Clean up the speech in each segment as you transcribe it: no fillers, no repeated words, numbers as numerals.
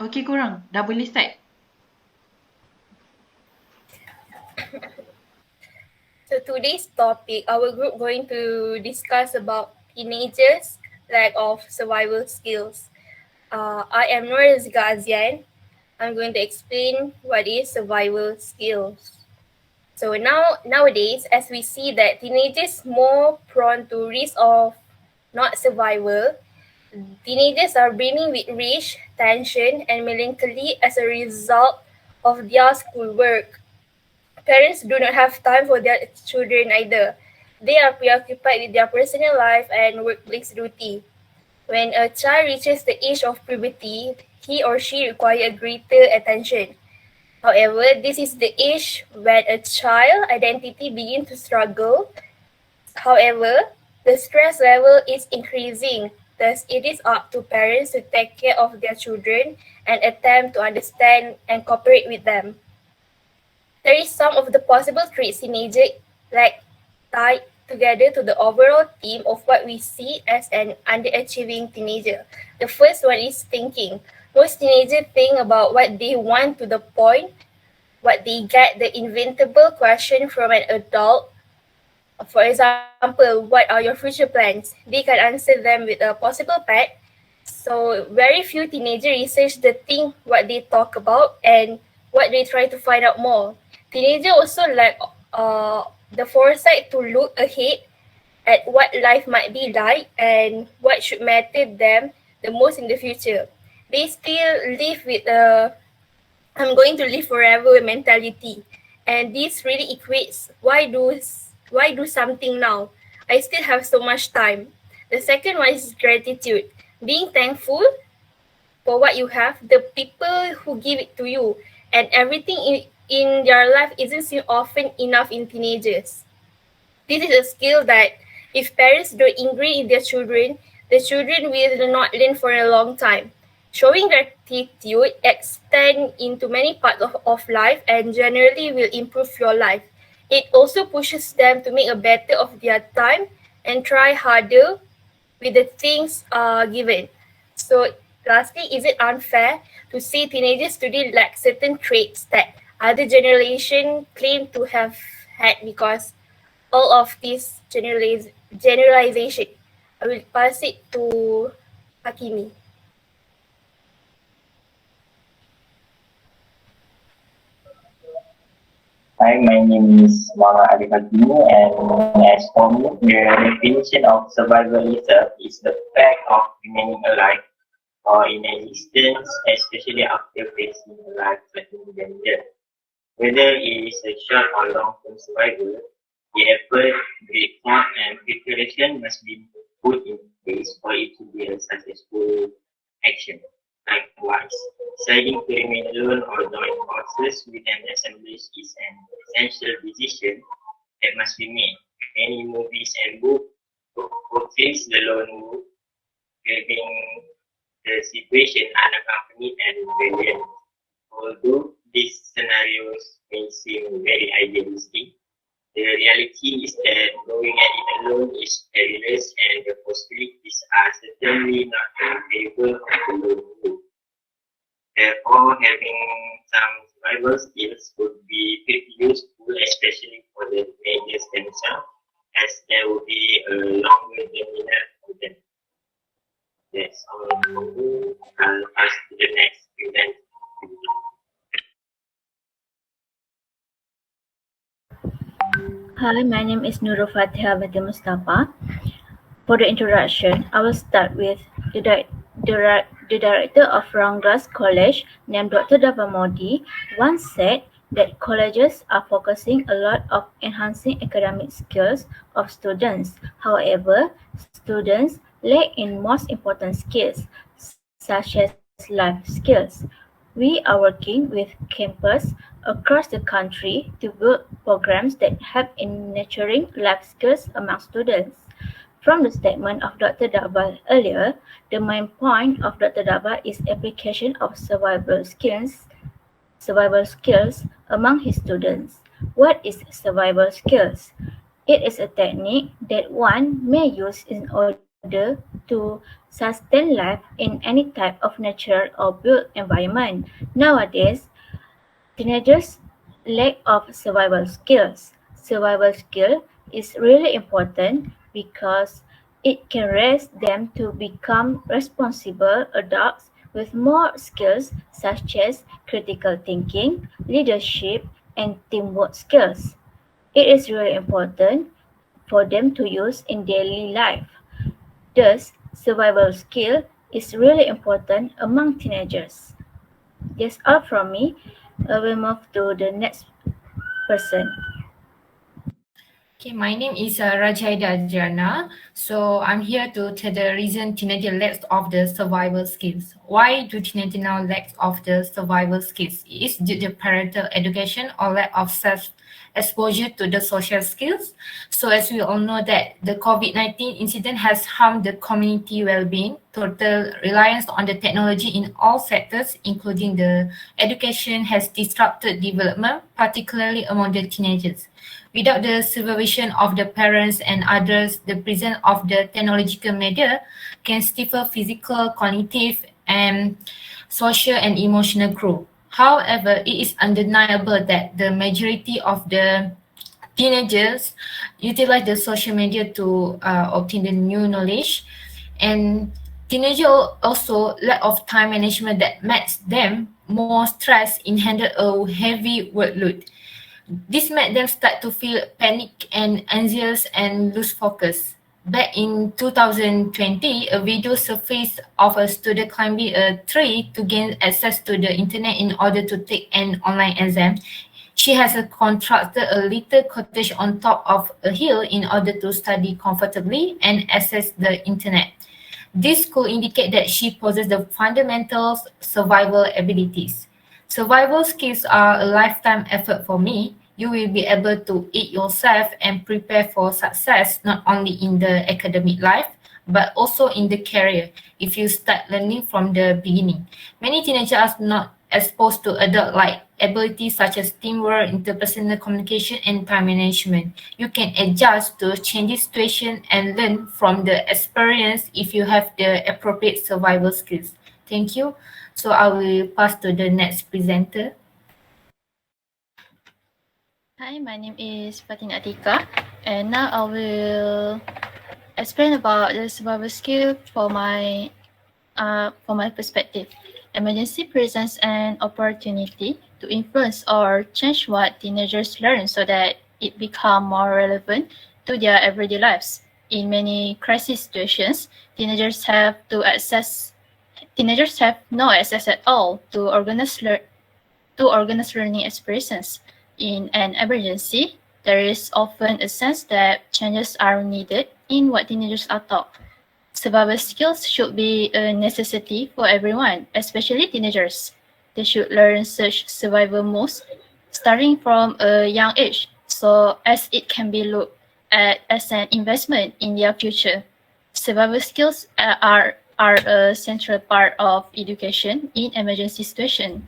Okey korang, dah boleh start? So today's topic, our group going to discuss about teenagers' lack of survival skills. I am Nur Azian. I'm going to explain what is survival skills. So nowadays, as we see that teenagers more prone to risk of not survival, teenagers are brimming with rage, tension, and melancholy as a result of their schoolwork. Parents do not have time for their children either. They are preoccupied with their personal life and workplace duty. When a child reaches the age of puberty, he or she requires greater attention. However, this is the age when a child identity begins to struggle. However, the stress level is increasing. Thus, it is up to parents to take care of their children and attempt to understand and cooperate with them. There is some of the possible traits teenagers like tied together to the overall theme of what we see as an underachieving teenager. The first one is thinking. Most teenagers think about what they want to the point what they get the inventable question from an adult. For example, what are your future plans? They can answer them with a possible pet. So very few teenagers research the thing what they talk about and what they try to find out more. Teenagers also lack the foresight to look ahead at what life might be like and what should matter to them the most in the future. They still live with a I'm going to live forever mentality. And this really equates why do something now? I still have so much time. The second one is gratitude. Being thankful for what you have, the people who give it to you, and everything in your life isn't seen often enough in teenagers. This is a skill that if parents don't ingrain in their children, the children will not learn for a long time. Showing gratitude extends into many parts of life and generally will improve your life. It also pushes them to make a better of their time and try harder with the things given. So lastly, is it unfair to say teenagers today lack certain traits that other generation claim to have had because all of this generalization? I will pass it to Hakimi. Hi, my name is Muhammad Ali Hakimi, and as for me, the definition of survivalism is the fact of remaining alive or in existence, especially after facing a life-threatening danger. Whether it is a short or long-term survival, the effort, great thought, and preparation must be put in place for it to be a successful action. Likewise, deciding to remain alone or join forces with an assemblage is an essential decision that must be made. Many movies and books portrays the lone wolf, leaving the situation unaccompanied and rebellion. Although these scenarios may seem very idealistic, the reality is that going at it alone is perilous and the possibilities are certainly not in favor of the lone wolf. Therefore, having some survival skills would be pretty useful, especially for the teenagers themselves, as there will be a longer demeanor for them. That's all for me. I'll pass to the next event. Hi, my name is Nurul Fatiha Binti Mustafa. For the introduction, I will start with the director of Rangras College, named Dr. Dava Modi, once said that colleges are focusing a lot of enhancing academic skills of students. However, students lack in most important skills, such as life skills. We are working with campus across the country to build programs that help in nurturing life skills among students. From the statement of Dr. Dava earlier, the main point of Dr. Dava is application of survival skills among his students. What is survival skills? It is a technique that one may use in order order to sustain life in any type of natural or built environment. Nowadays, teenagers lack of survival skills. Survival skill is really important because it can raise them to become responsible adults with more skills such as critical thinking, leadership, and teamwork skills. It is really important for them to use in daily life. Thus, survival skill is really important among teenagers. That's all from me. I will move to the next person. Okay, my name is Rajaida Jana. So I'm here to tell the reason teenager lacks of the survival skills. Why do teenagers now lack of the survival skills? Is due to parental education or lack of self exposure to the social skills? So as we all know that the COVID-19 incident has harmed the community well-being, total reliance on the technology in all sectors, including the education, has disrupted development, particularly among the teenagers. Without the supervision of the parents and others, the presence of the technological media can stifle physical, cognitive, and social and emotional growth. However, it is undeniable that the majority of the teenagers utilize the social media to obtain the new knowledge, and teenagers also lack of time management that makes them more stressed in handle a heavy workload. This made them start to feel panic and anxious and lose focus. Back in 2020, a video surfaced of a student climbing a tree to gain access to the internet in order to take an online exam. She has constructed a little cottage on top of a hill in order to study comfortably and access the internet. This could indicate that she possesses the fundamental survival abilities. Survival skills are a lifetime effort for me. You will be able to eat yourself and prepare for success not only in the academic life but also in the career if you start learning from the beginning. Many teenagers are not exposed to adult like abilities such as teamwork, interpersonal communication, and time management. You can adjust to changing situation and learn from the experience if you have the appropriate survival skills. Thank you. So I will pass to the next presenter. Hi, my name is Fatin Atika, and now I will explain about the survival skill for my perspective. Emergency presents an opportunity to influence or change what teenagers learn so that it become more relevant to their everyday lives. In many crisis situations, teenagers have no access at all to organize learning experiences. In an emergency, there is often a sense that changes are needed in what teenagers are taught. Survival skills should be a necessity for everyone, especially teenagers. They should learn such survival moves starting from a young age, so as it can be looked at as an investment in their future. Survival skills are a central part of education in emergency situations.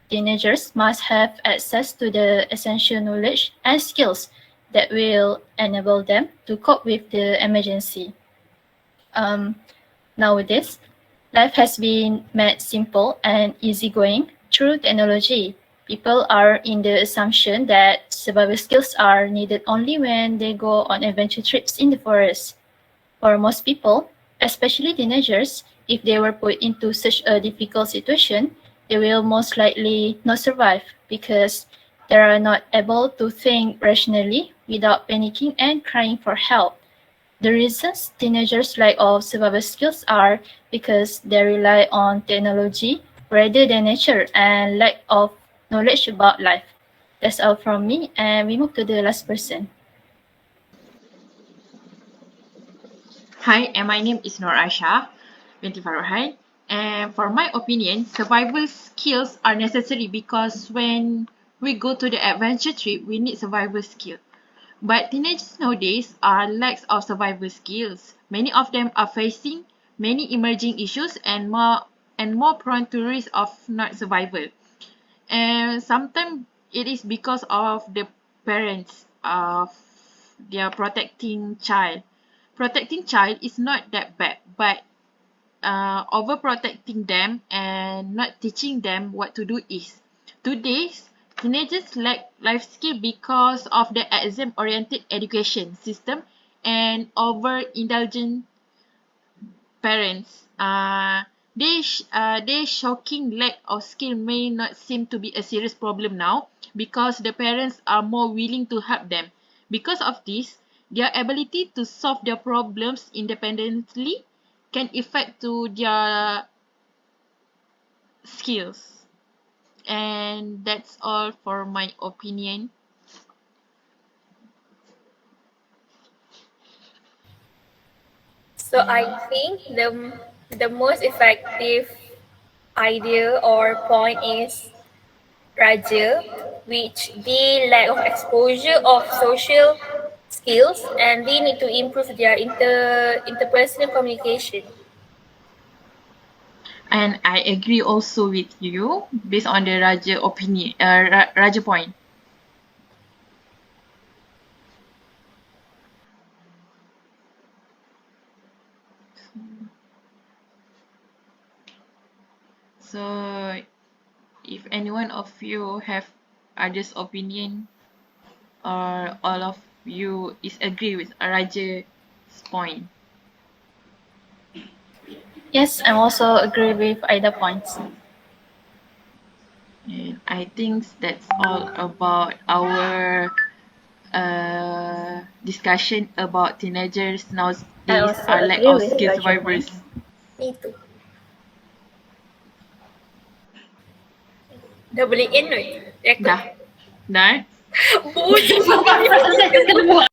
Teenagers must have access to the essential knowledge and skills that will enable them to cope with the emergency. Nowadays, life has been made simple and easygoing through technology. People are in the assumption that survival skills are needed only when they go on adventure trips in the forest. For most people, especially teenagers, if they were put into such a difficult situation, they will most likely not survive because they are not able to think rationally without panicking and crying for help. The reasons teenagers lack of survival skills are because they rely on technology rather than nature and lack of knowledge about life. That's all from me, and we move to the last person. Hi, and my name is Nur Aisha binti Farhan. And for my opinion, survival skills are necessary because when we go to the adventure trip, we need survival skill. But teenagers nowadays are lacks of survival skills. Many of them are facing many emerging issues and more prone to risk of not survival. And sometimes it is because of the parents of their protecting child. protecting child is not that bad, but overprotecting them and not teaching them what to do is. Today's teenagers lack life skill because of the exam-oriented education system and overindulgent parents. Their shocking lack of skill may not seem to be a serious problem now because the parents are more willing to help them. Because of this, their ability to solve their problems independently can affect to their skills. And that's all for my opinion. So I think the most effective idea or point is Raja, which the lack of exposure of social skills and they need to improve their interpersonal communication. And I agree also with you based on the Raja opinion, Raja point. So, if anyone of you have others opinion or all of you is agree with Raja's point. Yes, I'm also agree with either points. And I think that's all about our discussion about teenagers I nowadays also are lack agree of with skill Raja survivors. point. Me too. Dah boleh end ke? Record. Dah. Dah. Bodoh.